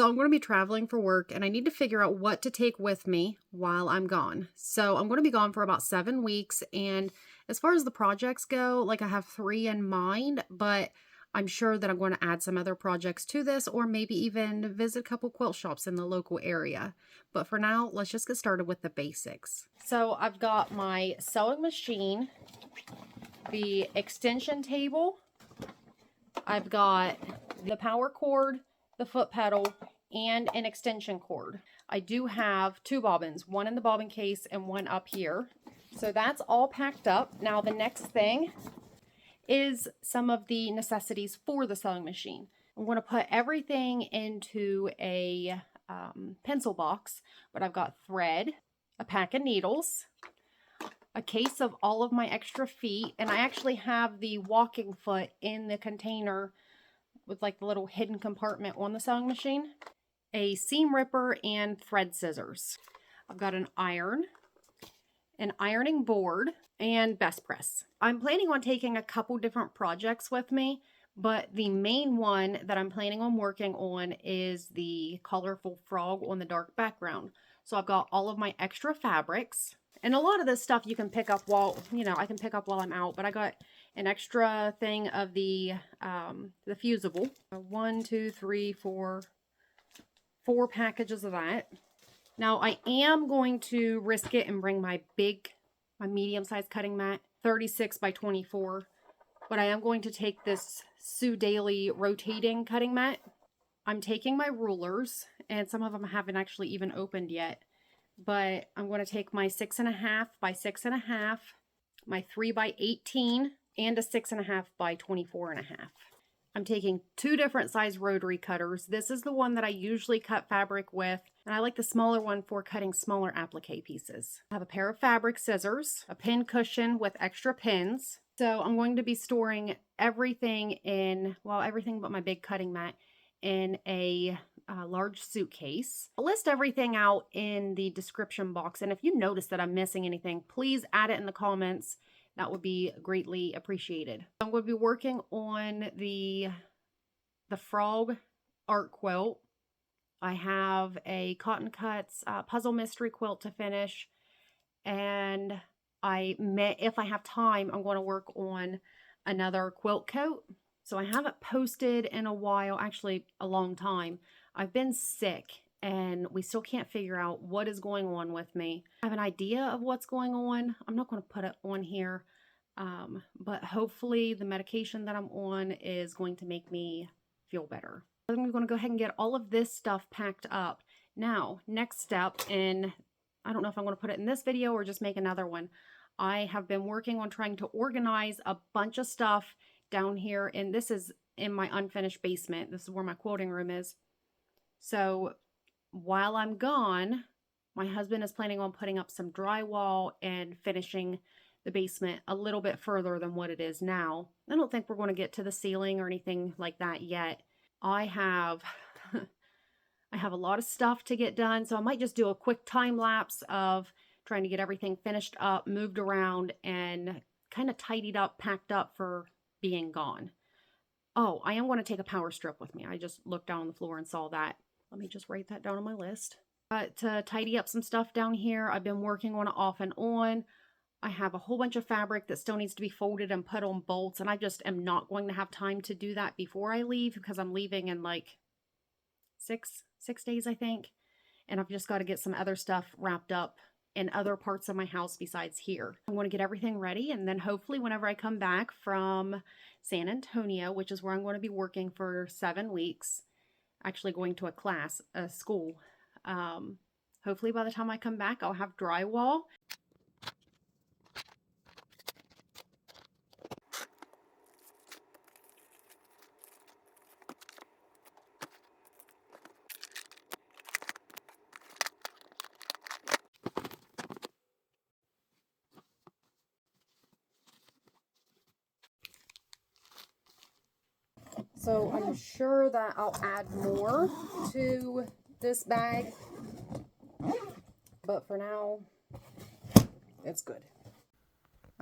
So I'm going to be traveling for work and I need to figure out what to take with me while I'm gone. So I'm going to be gone for about 7 weeks. And as far as the projects go, like I have 3 in mind, but I'm sure that I'm going to add some other projects to this or maybe even visit a couple quilt shops in the local area. But for now, let's just get started with the basics. So I've got my sewing machine, the extension table, I've got the power cord, the foot pedal, and an extension cord. I do have 2 bobbins, one in the bobbin case and one up here. So that's all packed up. Now the next thing is some of the necessities for the sewing machine. I'm going to put everything into a pencil box, but I've got thread, a pack of needles, a case of all of my extra feet, and I actually have the walking foot in the container with like the little hidden compartment on the sewing machine, a seam ripper, and thread scissors. I've got an iron, an ironing board, and best press. I'm planning on taking a couple different projects with me, but the main one that I'm planning on working on is the colorful frog on the dark background. So I've got all of my extra fabrics, and a lot of this stuff you can pick up while, I can pick up while I'm out, but I got an extra thing of the fusible. 1, 2, 3, 4 packages of that. Now I am going to risk it and bring my medium-sized cutting mat, 36 by 24, but I am going to take this Sue Daily rotating cutting mat. I'm taking my rulers, and some of them haven't actually even opened yet, but I'm going to take my 6.5 by 6.5, my 3 by 18, and a 6.5 by 24.5. I'm taking 2 different size rotary cutters. This is the one that I usually cut fabric with, and I like the smaller one for cutting smaller applique pieces. I have a pair of fabric scissors, a pin cushion with extra pins. So I'm going to be storing everything everything but my big cutting mat in a large suitcase. I'll list everything out in the description box, and if you notice that I'm missing anything, please add it in the comments. That would be greatly appreciated. I'm going to be working on the frog art quilt. I have a Cotton Cuts puzzle mystery quilt to finish, and if I have time, I'm going to work on another quilt coat. So I haven't posted in a while, actually a long time. I've been sick and we still can't figure out what is going on with me. I have an idea of what's going on. I'm not going to put it on here, but hopefully the medication that I'm on is going to make me feel better. I'm going to go ahead and get all of this stuff packed up. Now, next step, and I don't know if I'm going to put it in this video or just make another one. I have been working on trying to organize a bunch of stuff down here, and this is in my unfinished basement. This is where my quilting room is. So while I'm gone, my husband is planning on putting up some drywall and finishing the basement a little bit further than what it is now. I don't think we're going to get to the ceiling or anything like that yet. I have a lot of stuff to get done, so I might just do a quick time lapse of trying to get everything finished up, moved around, and kind of tidied up, packed up for being gone. Oh, I am going to take a power strip with me. I just looked down on the floor and saw that. Let me just write that down on my list. To tidy up some stuff down here, I've been working on it off and on. I have a whole bunch of fabric that still needs to be folded and put on bolts, and I just am not going to have time to do that before I leave because I'm leaving in like six days, I think. And I've just got to get some other stuff wrapped up in other parts of my house besides here. I'm going to get everything ready, and then hopefully whenever I come back from San Antonio, which is where I'm going to be working for 7 weeks, actually going to a school, hopefully by the time I come back I'll have drywall. So I'm sure that I'll add more to this bag, but for now, it's good.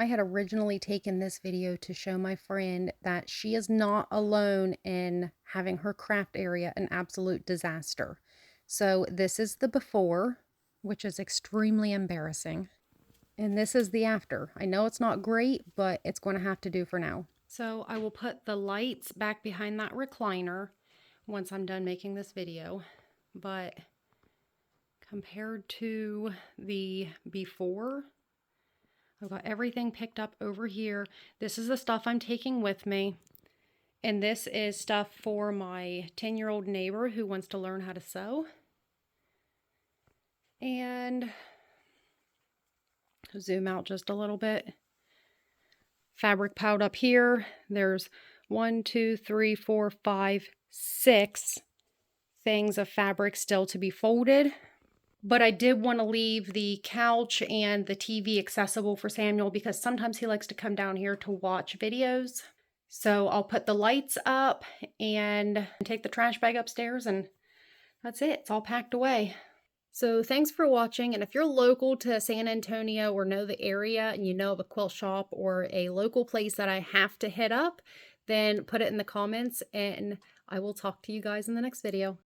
I had originally taken this video to show my friend that she is not alone in having her craft area an absolute disaster. So this is the before, which is extremely embarrassing. And this is the after. I know it's not great, but it's going to have to do for now. So I will put the lights back behind that recliner once I'm done making this video. But compared to the before, I've got everything picked up over here. This is the stuff I'm taking with me. And this is stuff for my 10-year-old neighbor who wants to learn how to sew. And zoom out just a little bit. Fabric piled up here. There's 1, 2, 3, 4, 5, 6 things of fabric still to be folded. But I did want to leave the couch and the TV accessible for Samuel because sometimes he likes to come down here to watch videos. So I'll put the lights up and take the trash bag upstairs, and that's it. It's all packed away. So thanks for watching, and if you're local to San Antonio or know the area and you know of a quilt shop or a local place that I have to hit up, then put it in the comments and I will talk to you guys in the next video.